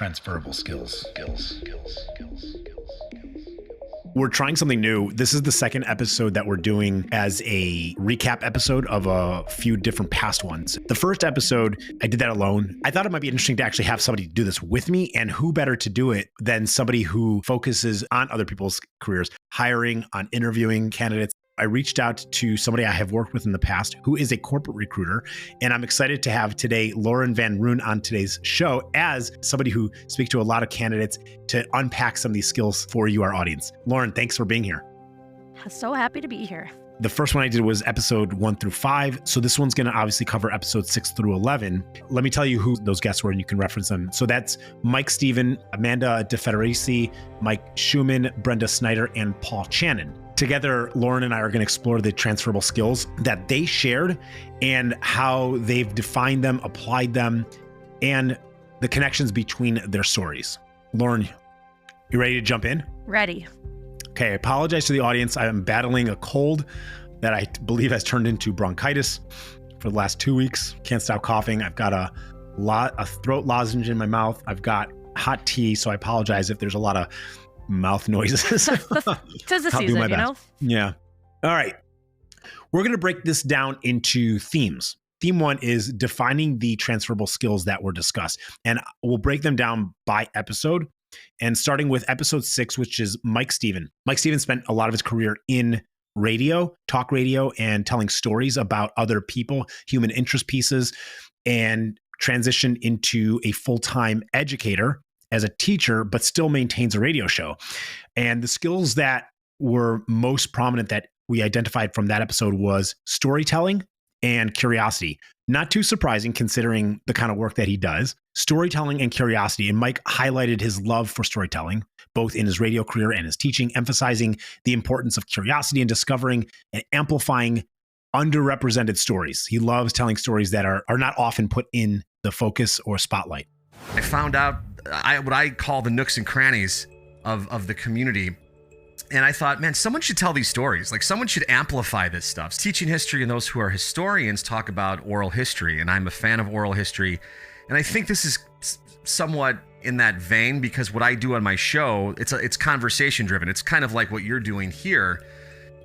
Transferable skills. We're trying something new. This is the second episode that we're doing as a recap episode of a few different past ones. The first episode, I did that alone. I thought it might be interesting to actually have somebody do this with me, and who better to do it than somebody who focuses on other people's careers, hiring, on interviewing candidates. I reached out to somebody I have worked with in the past who is a corporate recruiter, and I'm excited to have today Lauren Van Roon on today's show as somebody who speaks to a lot of candidates to unpack some of these skills for you, our audience. Lauren, thanks for being here. So happy to be here. The first one I did was episode 1 through 5. So this one's going to obviously cover episode 6 through 11. Let me tell you who those guests were and you can reference them. So that's Mike Steven, Amanda DiFederici, Mike Shuman, Brenda Snyder, and Paul Chanan. Together, Lauren and I are going to explore the transferable skills that they shared and how they've defined them, applied them, and the connections between their stories. Lauren, you ready to jump in? Ready. Okay, I apologize to the audience. I am battling a cold that I believe has turned into bronchitis for the last 2 weeks. Can't stop coughing. I've got a throat lozenge in my mouth. I've got hot tea, so I apologize if there's a lot of mouth noises. Tis the season, you know? Yeah. All right. We're going to break this down into themes. Theme 1 is defining the transferable skills that were discussed. And we'll break them down by episode. And starting with episode 6, which is Mike Steven. Mike Steven spent a lot of his career in radio, talk radio, and telling stories about other people, human interest pieces, and transitioned into a full-time educator as a teacher, but still maintains a radio show. And the skills that were most prominent that we identified from that episode was storytelling and curiosity. Not too surprising considering the kind of work that he does. Storytelling and curiosity. And Mike highlighted his love for storytelling, both in his radio career and his teaching, emphasizing the importance of curiosity and discovering and amplifying underrepresented stories. He loves telling stories that are not often put in the focus or spotlight. I found out what I call the nooks and crannies of the community. And I thought, man, someone should tell these stories. Like, someone should amplify this stuff. Teaching history, and those who are historians talk about oral history, and I'm a fan of oral history. And I think this is somewhat in that vein, because what I do on my show, it's conversation driven. It's kind of like what you're doing here.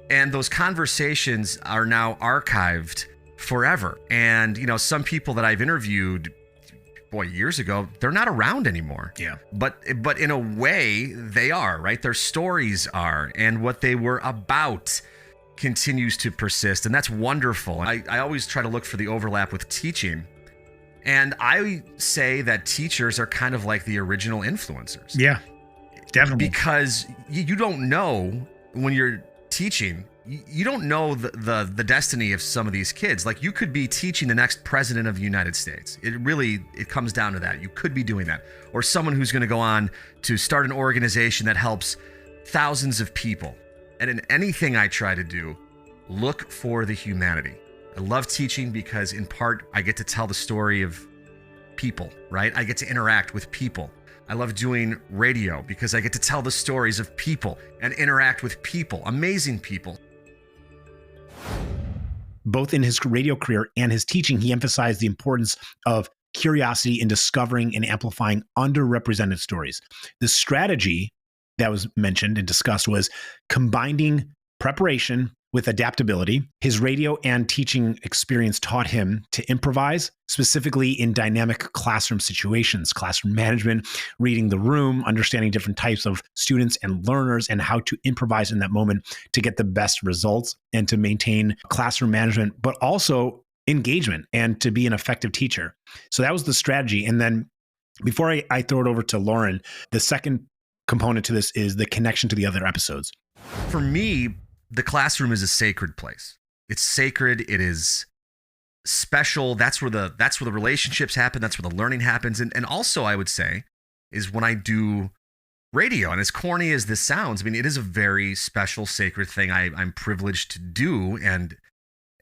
And those conversations are now archived forever. And, you know, some people that I've interviewed years ago, they're not around anymore. Yeah. But in a way, they are, right? Their stories are, and what they were about continues to persist. And that's wonderful. I always try to look for the overlap with teaching. And I say that teachers are kind of like the original influencers. Yeah, definitely. Because you don't know when you're teaching, you don't know the destiny of some of these kids. Like, you could be teaching the next president of the United States. It comes down to that. You could be doing that. Or someone who's going to go on to start an organization that helps thousands of people. And in anything I try to do, look for the humanity. I love teaching because, in part, I get to tell the story of people, right? I get to interact with people. I love doing radio because I get to tell the stories of people and interact with people, amazing people. Both in his radio career and his teaching, he emphasized the importance of curiosity in discovering and amplifying underrepresented stories. The strategy that was mentioned and discussed was combining preparation with adaptability. His radio and teaching experience taught him to improvise, specifically in dynamic classroom situations, classroom management, reading the room, understanding different types of students and learners, and how to improvise in that moment to get the best results and to maintain classroom management, but also engagement and to be an effective teacher. So that was the strategy. And then before I throw it over to Lauren, the second component to this is the connection to the other episodes. For me, the classroom is a sacred place. It's sacred. It is special. That's where the relationships happen. That's where the learning happens. And also, I would say, is when I do radio. And as corny as this sounds, I mean, it is a very special, sacred thing I'm privileged to do. And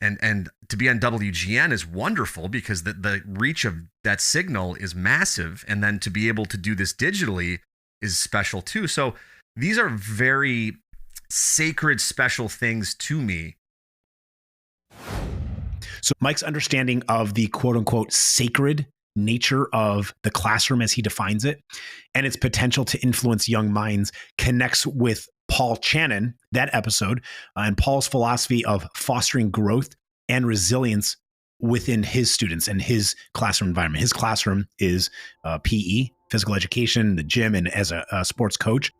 to be on WGN is wonderful because the reach of that signal is massive. And then to be able to do this digitally is special too. So these are very sacred, special things to me. So Mike's understanding of the quote unquote sacred nature of the classroom as he defines it and its potential to influence young minds connects with Paul Chanan, that episode, and Paul's philosophy of fostering growth and resilience within his students and his classroom environment. His classroom is PE, physical education, the gym, and as a sports coach.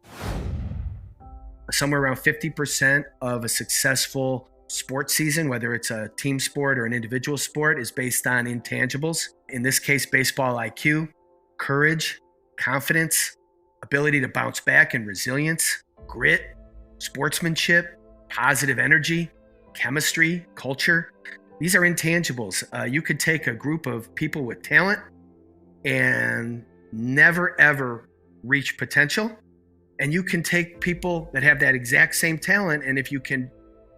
Somewhere around 50% of a successful sports season, whether it's a team sport or an individual sport, is based on intangibles. In this case, baseball IQ, courage, confidence, ability to bounce back and resilience, grit, sportsmanship, positive energy, chemistry, culture. These are intangibles. You could take a group of people with talent and never, ever reach potential. And you can take people that have that exact same talent, and if you can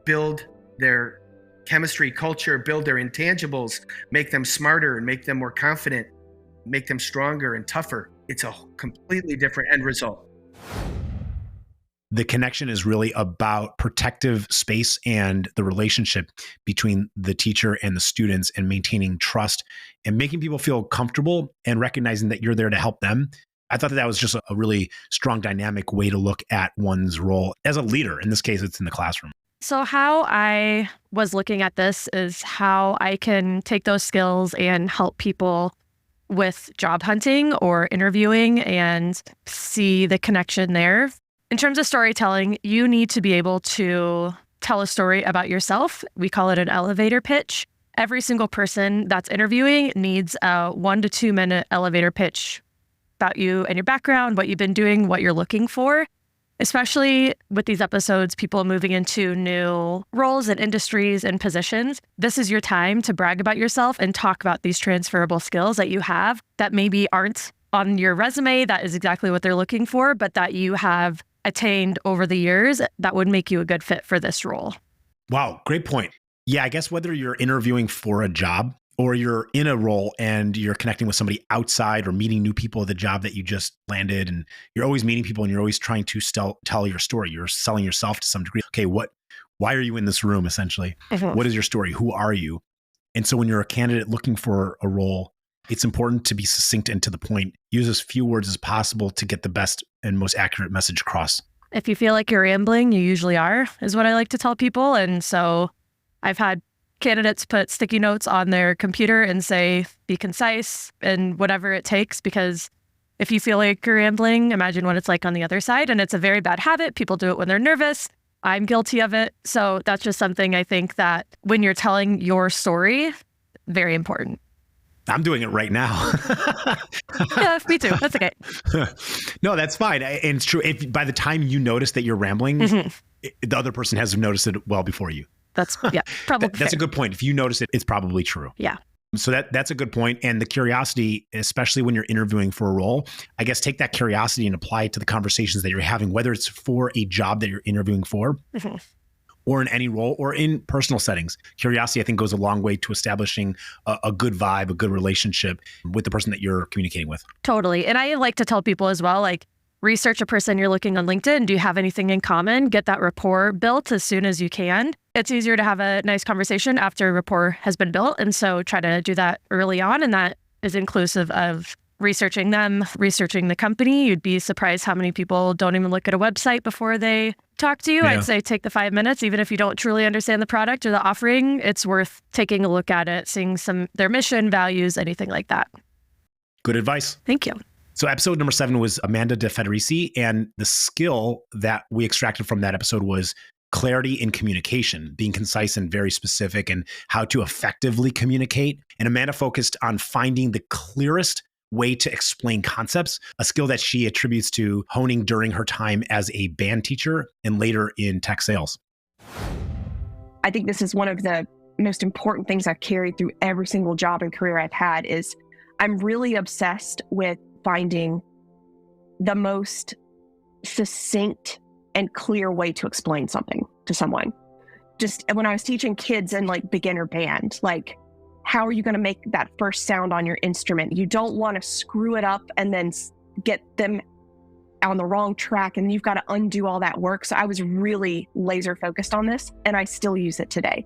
build their chemistry, culture, build their intangibles, make them smarter and make them more confident, make them stronger and tougher, it's a completely different end result. The connection is really about protective space and the relationship between the teacher and the students and maintaining trust and making people feel comfortable and recognizing that you're there to help them. I thought that was just a really strong dynamic way to look at one's role as a leader. In this case, it's in the classroom. So how I was looking at this is how I can take those skills and help people with job hunting or interviewing and see the connection there. In terms of storytelling, you need to be able to tell a story about yourself. We call it an elevator pitch. Every single person that's interviewing needs a 1 to 2 minute elevator pitch about you and your background, what you've been doing, what you're looking for. Especially with these episodes, people moving into new roles and industries and positions. This is your time to brag about yourself and talk about these transferable skills that you have that maybe aren't on your resume. That is exactly what they're looking for, but that you have attained over the years that would make you a good fit for this role. Wow, great point. Yeah, I guess whether you're interviewing for a job or you're in a role and you're connecting with somebody outside or meeting new people at the job that you just landed, and you're always meeting people and you're always trying to tell your story. You're selling yourself to some degree. Okay, why are you in this room, essentially? Mm-hmm. What is your story? Who are you? And so when you're a candidate looking for a role, it's important to be succinct and to the point. Use as few words as possible to get the best and most accurate message across. If you feel like you're rambling, you usually are, is what I like to tell people. And so I've had candidates put sticky notes on their computer and say, be concise and whatever it takes, because if you feel like you're rambling, imagine what it's like on the other side. And it's a very bad habit. People do it when they're nervous. I'm guilty of it. So that's just something I think that when you're telling your story, very important. I'm doing it right now. Yeah, me too. That's okay. No, that's fine. And it's true. If by the time you notice that you're rambling, the other person has noticed it well before you. That's probably that's a good point. If you notice it, it's probably true. Yeah. So that's a good point. And the curiosity, especially when you're interviewing for a role, I guess take that curiosity and apply it to the conversations that you're having, whether it's for a job that you're interviewing for or in any role or in personal settings. Curiosity, I think, goes a long way to establishing a good vibe, a good relationship with the person that you're communicating with. Totally. And I like to tell people as well, like, research a person you're looking on LinkedIn. Do you have anything in common? Get that rapport built as soon as you can. It's easier to have a nice conversation after rapport has been built. And so try to do that early on. And that is inclusive of researching them, researching the company. You'd be surprised how many people don't even look at a website before they talk to you. Yeah. I'd say take the 5 minutes, even if you don't truly understand the product or the offering, it's worth taking a look at it, seeing their mission, values, anything like that. Good advice. Thank you. So episode number 7 was Amanda DiFederici, and the skill that we extracted from that episode was clarity in communication, being concise and very specific, and how to effectively communicate. And Amanda focused on finding the clearest way to explain concepts, a skill that she attributes to honing during her time as a band teacher and later in tech sales. I think this is one of the most important things I've carried through every single job and career I've had is I'm really obsessed with finding the most succinct and clear way to explain something to someone. Just when I was teaching kids in like beginner band, like, how are you going to make that first sound on your instrument? You don't want to screw it up and then get them on the wrong track, and you've got to undo all that work. So I was really laser focused on this, and I still use it today.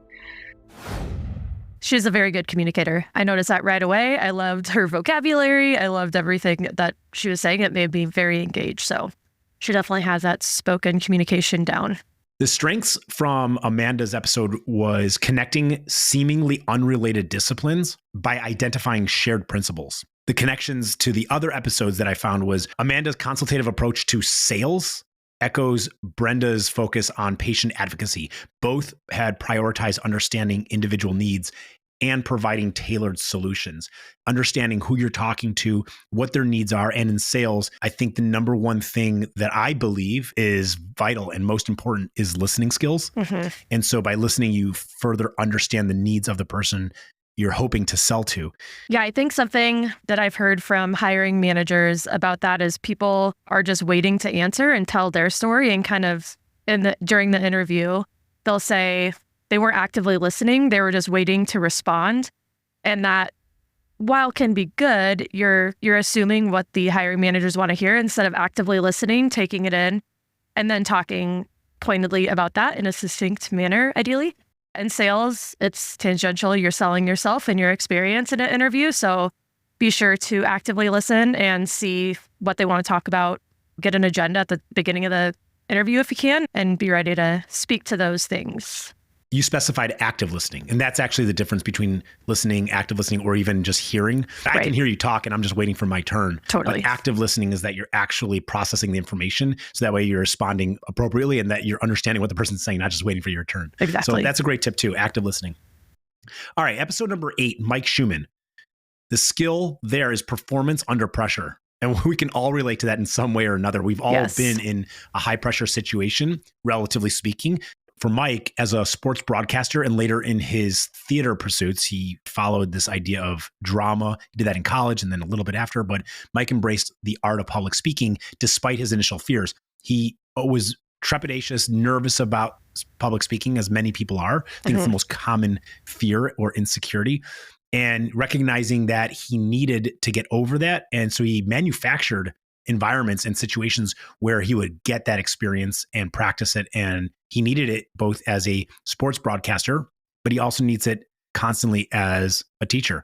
She's a very good communicator. I noticed that right away. I loved her vocabulary. I loved everything that she was saying. It made me very engaged. So she definitely has that spoken communication down. The strengths from Amanda's episode was connecting seemingly unrelated disciplines by identifying shared principles. The connections to the other episodes that I found was Amanda's consultative approach to sales echoes Brenda's focus on patient advocacy. Both had prioritized understanding individual needs and providing tailored solutions, understanding who you're talking to, what their needs are. And in sales, I think the number one thing that I believe is vital and most important is listening skills. Mm-hmm. And so by listening, you further understand the needs of the person you're hoping to sell to. Yeah, I think something that I've heard from hiring managers about that is people are just waiting to answer and tell their story, and kind of during the interview, they'll say they weren't actively listening. They were just waiting to respond. And that, while can be good, you're assuming what the hiring managers want to hear instead of actively listening, taking it in, and then talking pointedly about that in a succinct manner, ideally. In sales, it's tangential. You're selling yourself and your experience in an interview. So be sure to actively listen and see what they want to talk about. Get an agenda at the beginning of the interview if you can, and be ready to speak to those things. You specified active listening, and that's actually the difference between listening, active listening, or even just hearing. I can hear you talk and I'm just waiting for my turn. Totally. But active listening is that you're actually processing the information, so that way you're responding appropriately and that you're understanding what the person's saying, not just waiting for your turn. Exactly. So that's a great tip too, active listening. All right, episode number 8, Mike Shuman. The skill there is performance under pressure. And we can all relate to that in some way or another. We've all been in a high pressure situation, relatively speaking. For Mike, as a sports broadcaster and later in his theater pursuits, he followed this idea of drama. He did that in college and then a little bit after, but Mike embraced the art of public speaking despite his initial fears. He was trepidatious, nervous about public speaking, as many people are. I think it's the most common fear or insecurity. And recognizing that he needed to get over that. And so he manufactured environments and situations where he would get that experience and practice it. And he needed it both as a sports broadcaster, but he also needs it constantly as a teacher.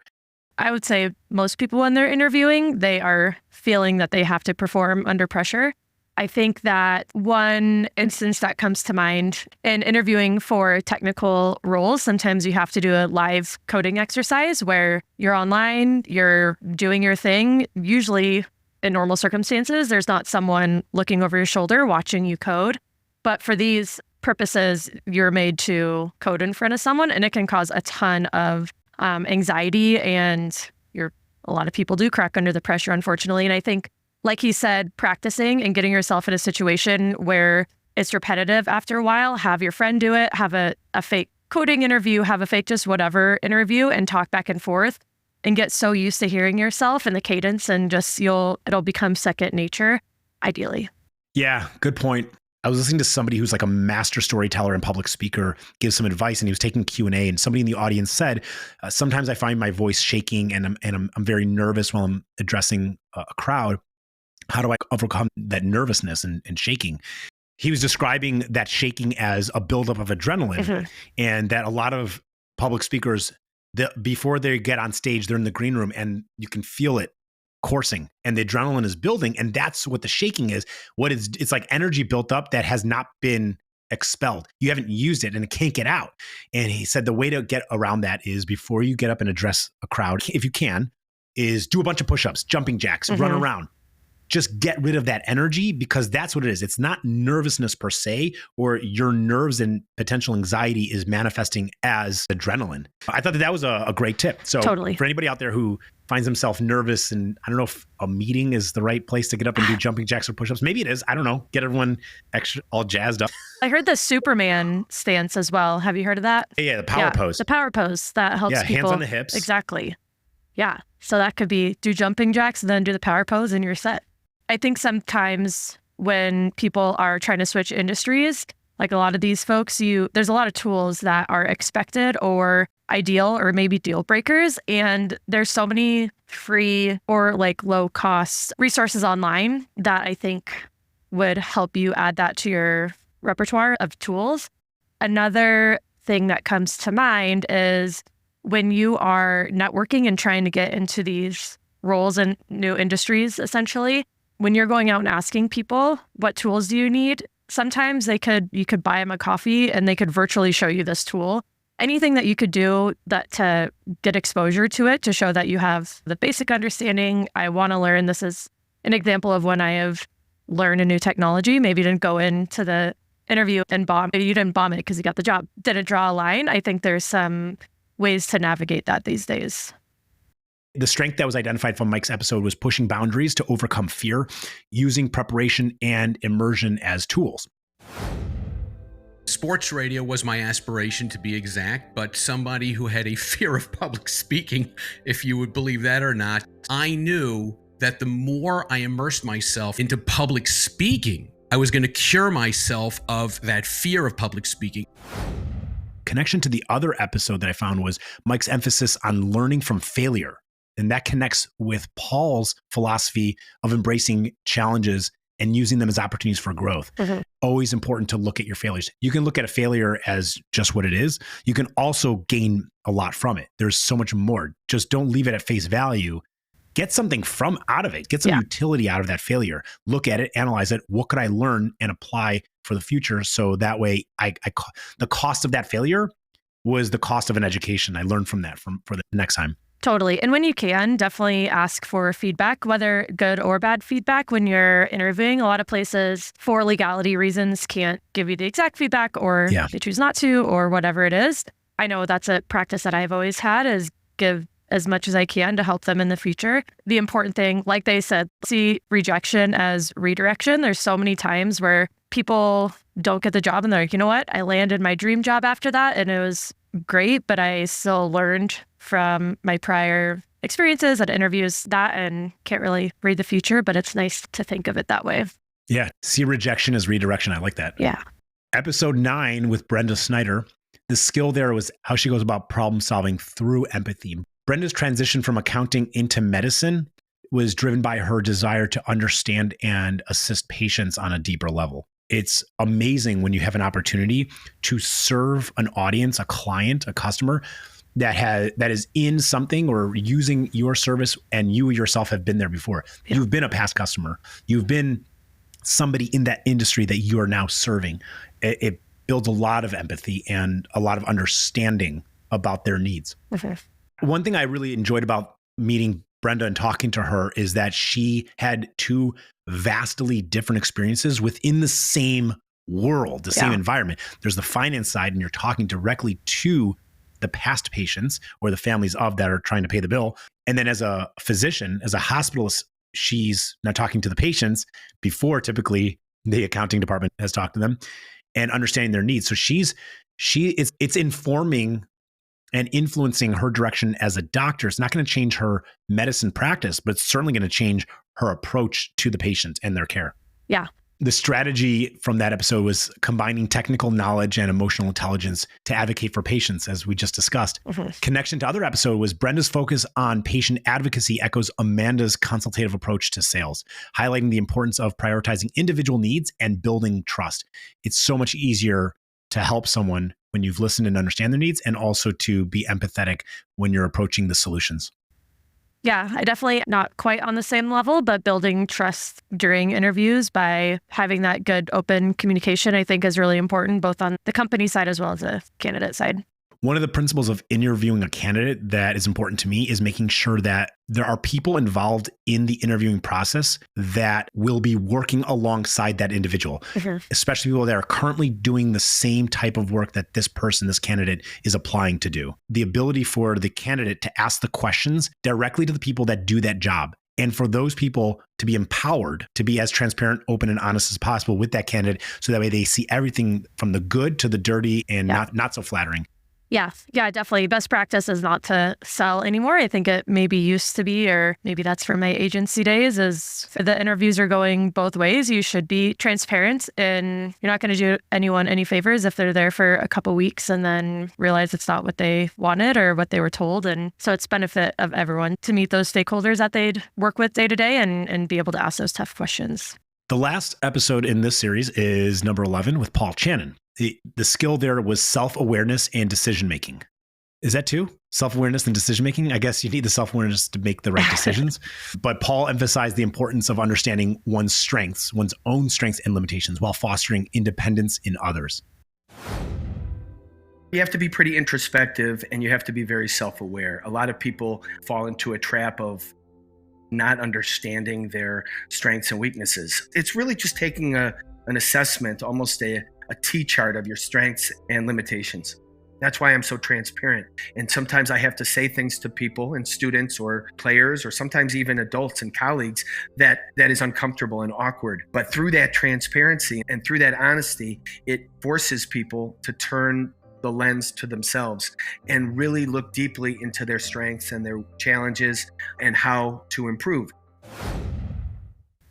I would say most people, when they're interviewing, they are feeling that they have to perform under pressure. I think that one instance that comes to mind in interviewing for technical roles, sometimes you have to do a live coding exercise where you're online, you're doing your thing. Usually in normal circumstances, there's not someone looking over your shoulder watching you code. But for these purposes, you're made to code in front of someone, and it can cause a ton of anxiety. And a lot of people do crack under the pressure, unfortunately. And I think, like he said, practicing and getting yourself in a situation where it's repetitive after a while, have your friend do it, have a fake coding interview, have a fake just whatever interview, and talk back and forth, and get so used to hearing yourself and the cadence, and just it'll become second nature, ideally. Yeah, good point. I was listening to somebody who's like a master storyteller and public speaker give some advice, and he was taking Q&A, and somebody in the audience said, sometimes I find my voice shaking and I'm very nervous while I'm addressing a crowd. How do I overcome that nervousness and shaking? He was describing that shaking as a buildup of adrenaline, and that a lot of public speakers, before they get on stage, they're in the green room and you can feel it coursing and the adrenaline is building. And that's what the shaking is. It's like energy built up that has not been expelled. You haven't used it and it can't get out. And he said the way to get around that is, before you get up and address a crowd, if you can, is do a bunch of push-ups, jumping jacks, run around. Just get rid of that energy, because that's what it is. It's not nervousness per se, or your nerves and potential anxiety is manifesting as adrenaline. I thought that was a great tip. So totally, for anybody out there who finds himself nervous, and I don't know if a meeting is the right place to get up and do jumping jacks or push-ups. Maybe it is. I don't know. Get everyone extra all jazzed up. I heard the Superman stance as well. Have you heard of that? Yeah, the power pose. The power pose that helps people. Hands on the hips. Exactly. Yeah. So that could be do jumping jacks, and then do the power pose, and you're set. I think sometimes when people are trying to switch industries, like a lot of these folks, there's a lot of tools that are expected or ideal or maybe deal breakers. And there's so many free or like low cost resources online that I think would help you add that to your repertoire of tools. Another thing that comes to mind is when you are networking and trying to get into these roles in new industries, essentially, when you're going out and asking people, what tools do you need? Sometimes you could buy them a coffee and they could virtually show you this tool. Anything that you could do that to get exposure to it, to show that you have the basic understanding. I want to learn. This is an example of when I have learned a new technology. Maybe didn't go into the interview and bomb. Maybe you didn't bomb it because you got the job. Didn't draw a line. I think there's some ways to navigate that these days. The strength that was identified from Mike's episode was pushing boundaries to overcome fear, using preparation and immersion as tools. Sports radio was my aspiration, to be exact, but somebody who had a fear of public speaking, if you would believe that or not. I knew that the more I immersed myself into public speaking, I was going to cure myself of that fear of public speaking. Connection to the other episode that I found was Mike's emphasis on learning from failure. And that connects with Paul's philosophy of embracing challenges and using them as opportunities for growth. Mm-hmm. Always important to look at your failures. You can look at a failure as just what it is. You can also gain a lot from it. There's so much more. Just don't leave it at face value. Get something out of it. Get some utility out of that failure. Look at it, analyze it. What could I learn and apply for the future? So that way, the cost of that failure was the cost of an education. I learned from that for the next time. Totally. And when you can, definitely ask for feedback, whether good or bad feedback when you're interviewing. A lot of places, for legality reasons, can't give you the exact feedback, or they choose not to, or whatever it is. I know that's a practice that I've always had, is give as much as I can to help them in the future. The important thing, like they said, see rejection as redirection. There's so many times where people don't get the job and they're like, you know what? I landed my dream job after that and it was great, but I still learned from my prior experiences at interviews that, and can't really read the future, but it's nice to think of it that way. Yeah. See rejection as redirection. I like that. Yeah. Episode 9 with Brenda Snyder. The skill there was how she goes about problem solving through empathy. Brenda's transition from accounting into medicine was driven by her desire to understand and assist patients on a deeper level. It's amazing when you have an opportunity to serve an audience, a client, a customer that is in something or using your service, and you yourself have been there before. Yeah. You've been a past customer. You've been somebody in that industry that you are now serving. It builds a lot of empathy and a lot of understanding about their needs. Okay. One thing I really enjoyed about meeting Brenda and talking to her is that she had two vastly different experiences within the same world, the same environment. There's the finance side, and you're talking directly to the past patients or the families of that are trying to pay the bill. And then as a physician, as a hospitalist, she's now talking to the patients before typically the accounting department has talked to them and understanding their needs. So it's informing and influencing her direction as a doctor. It's not going to change her medicine practice, but it's certainly going to change her approach to the patient and their care. Yeah. The strategy from that episode was combining technical knowledge and emotional intelligence to advocate for patients, as we just discussed. Mm-hmm. Connection to other episode was Brenda's focus on patient advocacy echoes Amanda's consultative approach to sales, highlighting the importance of prioritizing individual needs and building trust. It's so much easier to help someone when you've listened and understand their needs, and also to be empathetic when you're approaching the solutions. Yeah, I definitely not quite on the same level, but building trust during interviews by having that good open communication, I think, is really important, both on the company side as well as the candidate side. One of the principles of interviewing a candidate that is important to me is making sure that there are people involved in the interviewing process that will be working alongside that individual, especially people that are currently doing the same type of work that this candidate is applying to do. The ability for the candidate to ask the questions directly to the people that do that job, and for those people to be empowered to be as transparent, open, and honest as possible with that candidate, so that way they see everything from the good to the dirty and not so flattering. Yeah, definitely. Best practice is not to sell anymore. I think it maybe used to be, or maybe that's from my agency days, is the interviews are going both ways. You should be transparent, and you're not going to do anyone any favors if they're there for a couple weeks and then realize it's not what they wanted or what they were told. And so it's benefit of everyone to meet those stakeholders that they'd work with day to day and be able to ask those tough questions. The last episode in this series is number 11 with Paul Chanan. The skill there was self-awareness and decision-making. Is that two? Self-awareness and decision-making? I guess you need the self-awareness to make the right decisions. But Paul emphasized the importance of understanding one's own strengths and limitations while fostering independence in others. You have to be pretty introspective and you have to be very self-aware. A lot of people fall into a trap of not understanding their strengths and weaknesses. It's really just taking an assessment, almost a T-chart of your strengths and limitations. That's why I'm so transparent. And sometimes I have to say things to people and students or players or sometimes even adults and colleagues that is uncomfortable and awkward. But through that transparency and through that honesty, it forces people to turn the lens to themselves and really look deeply into their strengths and their challenges and how to improve.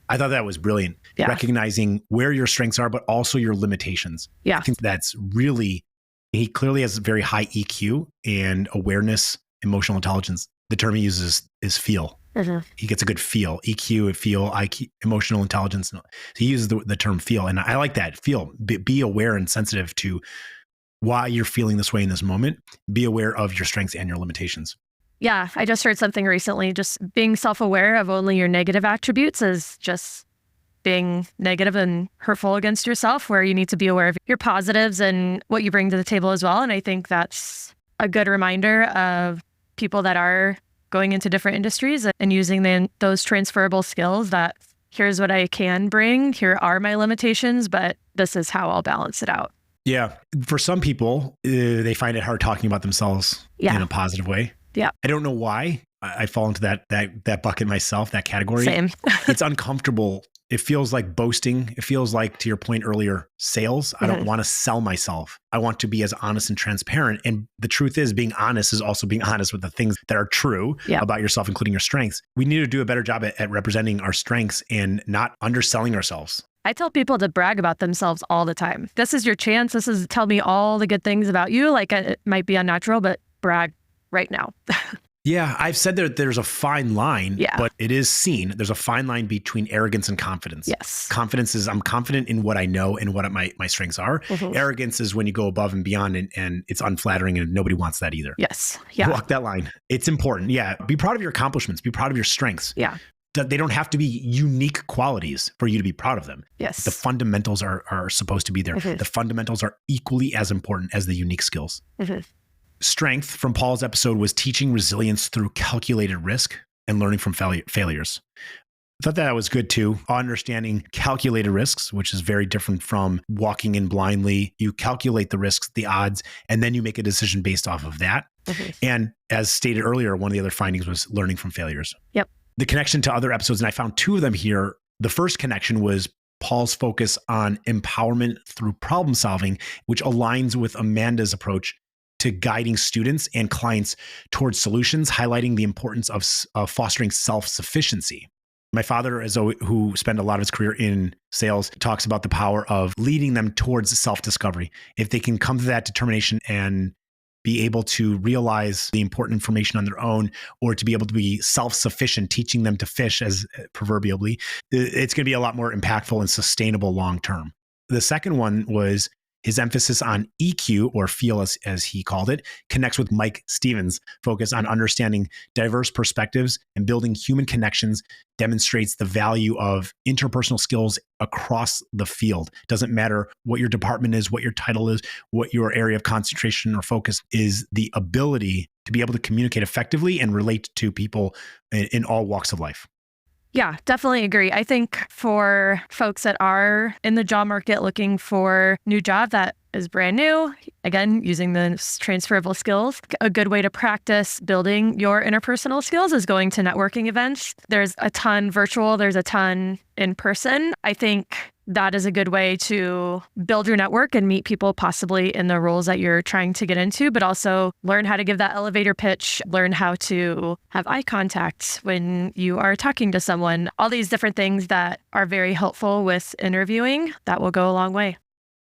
I thought that was brilliant. Yeah. Recognizing where your strengths are, but also your limitations. Yeah. I think that's really, he clearly has very high EQ and awareness, emotional intelligence. The term he uses is feel. Mm-hmm. He gets a good feel, EQ, feel, IQ, emotional intelligence. So he uses the term feel. And I like that. Feel, be aware and sensitive to why you're feeling this way in this moment. Be aware of your strengths and your limitations. Yeah, I just heard something recently. Just being self-aware of only your negative attributes is just being negative and hurtful against yourself, where you need to be aware of your positives and what you bring to the table as well. And I think that's a good reminder of people that are going into different industries and using those transferable skills that here's what I can bring, here are my limitations, but this is how I'll balance it out. Yeah. For some people, they find it hard talking about themselves in a positive way. Yeah. I don't know why I fall into that bucket myself, that category. Same. It's uncomfortable. It feels like boasting. It feels like, to your point earlier, sales. I don't want to sell myself. I want to be as honest and transparent. And the truth is, being honest is also being honest with the things that are true about yourself, including your strengths. We need to do a better job at representing our strengths and not underselling ourselves. I tell people to brag about themselves all the time. This is your chance. Tell me all the good things about you. Like, it might be unnatural, but brag right now. Yeah, I've said that there's a fine line, but it is seen. There's a fine line between arrogance and confidence. Yes. Confidence is I'm confident in what I know and what my strengths are. Mm-hmm. Arrogance is when you go above and beyond and it's unflattering and nobody wants that either. Yes. Yeah. Walk that line. It's important. Yeah. Be proud of your accomplishments. Be proud of your strengths. Yeah. They don't have to be unique qualities for you to be proud of them. Yes. The fundamentals are supposed to be there. Mm-hmm. The fundamentals are equally as important as the unique skills. Mm-hmm. Strength from Paul's episode was teaching resilience through calculated risk and learning from failures. I thought that was good too. Understanding calculated risks, which is very different from walking in blindly. You calculate the risks, the odds, and then you make a decision based off of that. Mm-hmm. And as stated earlier, one of the other findings was learning from failures. Yep. The connection to other episodes, and I found two of them here. The first connection was Paul's focus on empowerment through problem solving, which aligns with Amanda's approach to guiding students and clients towards solutions, highlighting the importance of fostering self-sufficiency. My father, who spent a lot of his career in sales, talks about the power of leading them towards self-discovery. If they can come to that determination and be able to realize the important information on their own, or to be able to be self-sufficient, teaching them to fish, as proverbially, it's going to be a lot more impactful and sustainable long-term. The second one was his emphasis on EQ, or feel as he called it, connects with Mike Stevens' focus on understanding diverse perspectives and building human connections, demonstrates the value of interpersonal skills across the field. Doesn't matter what your department is, what your title is, what your area of concentration or focus is, the ability to be able to communicate effectively and relate to people in all walks of life. Yeah, definitely agree. I think for folks that are in the job market looking for a new job that is brand new, again, using the transferable skills, a good way to practice building your interpersonal skills is going to networking events. There's a ton virtual, there's a ton in person. I think that is a good way to build your network and meet people possibly in the roles that you're trying to get into, but also learn how to give that elevator pitch, learn how to have eye contact when you are talking to someone. All these different things that are very helpful with interviewing, that will go a long way.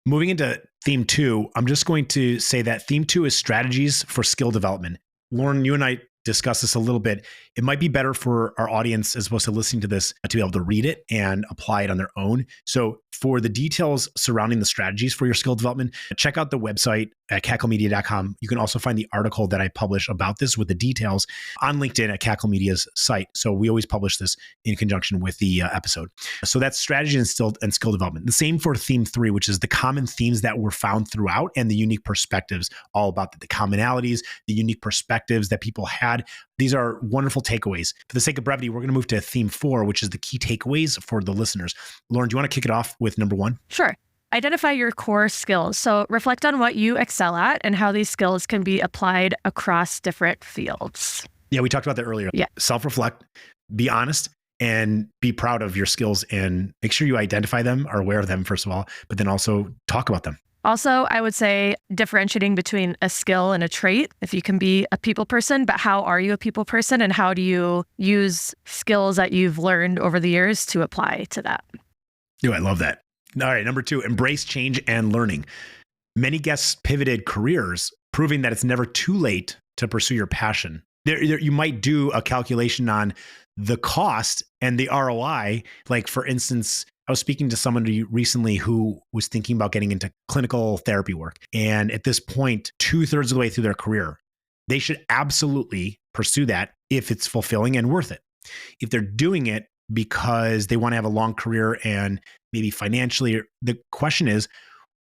Moving into theme 2, I'm just going to say that theme 2 is strategies for skill development. Lauren, you and I discussed this a little bit. It might be better for our audience, as opposed to listening to this, to be able to read it and apply it on their own. So For the details surrounding the strategies for your skill development, check out the website at cacklemedia.com. You can also find the article that I publish about this with the details on LinkedIn at Cackle Media's site. So we always publish this in conjunction with the episode. So that's strategy and skill development. The same for theme 3, which is the common themes that were found throughout and the unique perspectives, all about the commonalities, the unique perspectives that people had. These are wonderful takeaways. For the sake of brevity, we're going to move to theme 4, which is the key takeaways for the listeners. Lauren, do you want to kick it off with number 1? Sure. Identify your core skills. So reflect on what you excel at and how these skills can be applied across different fields. Yeah, we talked about that earlier. Yeah. Self-reflect, be honest, and be proud of your skills, and make sure you identify them, are aware of them, first of all, but then also talk about them. Also, I would say differentiating between a skill and a trait. If you can be a people person, but how are you a people person, and how do you use skills that you've learned over the years to apply to that? Oh, I love that. All right, number 2, embrace change and learning. Many guests pivoted careers, proving that it's never too late to pursue your passion. You might do a calculation on the cost and the ROI. Like, for instance, I was speaking to somebody recently who was thinking about getting into clinical therapy work. And at this point, 2/3 of the way through their career, they should absolutely pursue that if it's fulfilling and worth it. If they're doing it because they want to have a long career and maybe financially, the question is,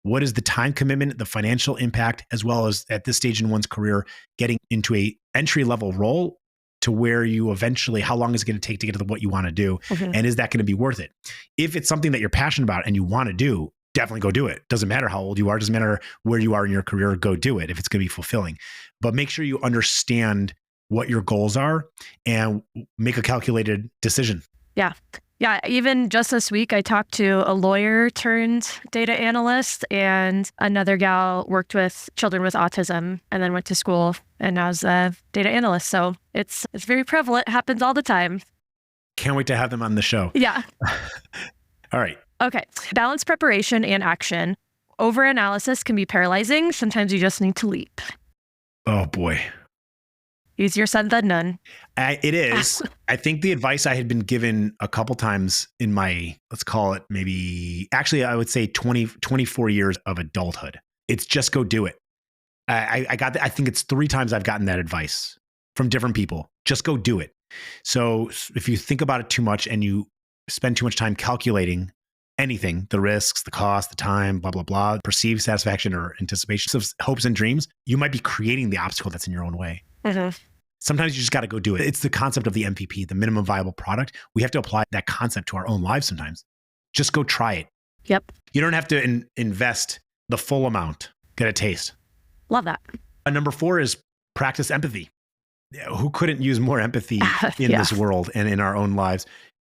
what is the time commitment, the financial impact, as well as at this stage in one's career, getting into a entry-level role to where you eventually, how long is it going to take to get to what you want to do? Mm-hmm. And is that going to be worth it? If it's something that you're passionate about and you want to do, definitely go do it. Doesn't matter how old you are, doesn't matter where you are in your career, go do it if it's going to be fulfilling. But make sure you understand what your goals are and make a calculated decision. Yeah. Yeah. Even just this week, I talked to a lawyer turned data analyst, and another gal worked with children with autism and then went to school and now is a data analyst. So it's very prevalent. It happens all the time. Can't wait to have them on the show. Yeah. All right. Okay. Balance preparation and action. Overanalysis can be paralyzing. Sometimes you just need to leap. Oh, boy. Easier said than done. It is. I think the advice I had been given a couple times in my, let's call it maybe, actually, I would say 24 years of adulthood. It's just go do it. I think it's 3 times I've gotten that advice from different people. Just go do it. So if you think about it too much and you spend too much time calculating anything, the risks, the cost, the time, blah, blah, blah, perceived satisfaction or anticipation of hopes and dreams, you might be creating the obstacle that's in your own way. Mm-hmm. Sometimes you just got to go do it. It's the concept of the MVP, the minimum viable product. We have to apply that concept to our own lives sometimes. Just go try it. Yep. You don't have to invest the full amount. Get a taste. Love that. Number 4 is practice empathy. Who couldn't use more empathy in this world and in our own lives?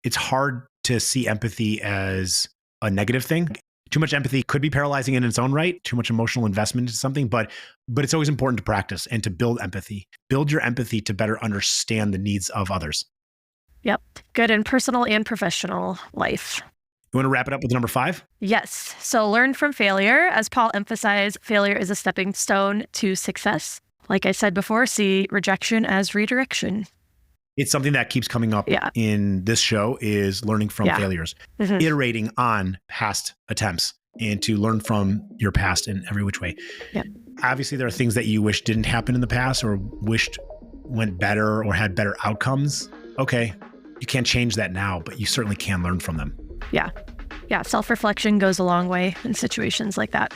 It's hard to see empathy as a negative thing. Too much empathy could be paralyzing in its own right, too much emotional investment into something, but it's always important to practice and to build empathy. Build your empathy to better understand the needs of others. Yep. Good in personal and professional life. You want to wrap it up with number 5? Yes. So learn from failure. As Paul emphasized, failure is a stepping stone to success. Like I said before, see rejection as redirection. It's something that keeps coming up in this show is learning from failures, iterating on past attempts and to learn from your past in every which way. Yeah. Obviously, there are things that you wish didn't happen in the past or wished went better or had better outcomes. Okay, you can't change that now, but you certainly can learn from them. Yeah. Yeah. Self-reflection goes a long way in situations like that.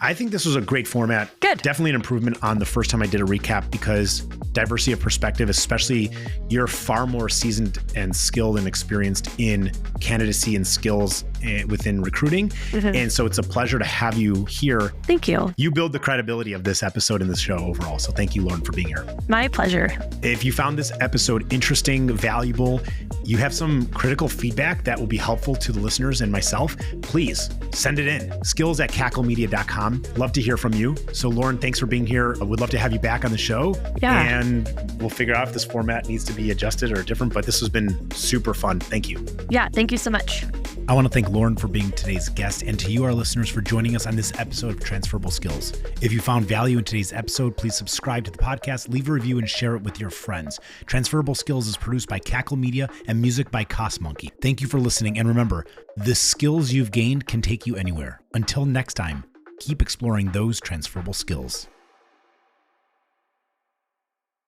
I think this was a great format. Good. Definitely an improvement on the first time I did a recap because diversity of perspective, especially you're far more seasoned and skilled and experienced in candidacy and skills within recruiting. Mm-hmm. And so it's a pleasure to have you here. Thank you. You build the credibility of this episode and this show overall. So thank you, Lauren, for being here. My pleasure. If you found this episode interesting, valuable, you have some critical feedback that will be helpful to the listeners and myself, please send it in. skills@cacklemedia.com. Love to hear from you. So Lauren, thanks for being here. I would love to have you back on the show. Yeah. And we'll figure out if this format needs to be adjusted or different, but this has been super fun. Thank you. Yeah. Thank you so much. I want to thank Lauren for being today's guest, and to you, our listeners, for joining us on this episode of Transferable Skills. If you found value in today's episode, please subscribe to the podcast, leave a review, and share it with your friends. Transferable Skills is produced by Cackle Media and music by Cosmonkey. Thank you for listening, and remember, the skills you've gained can take you anywhere. Until next time, keep exploring those transferable skills.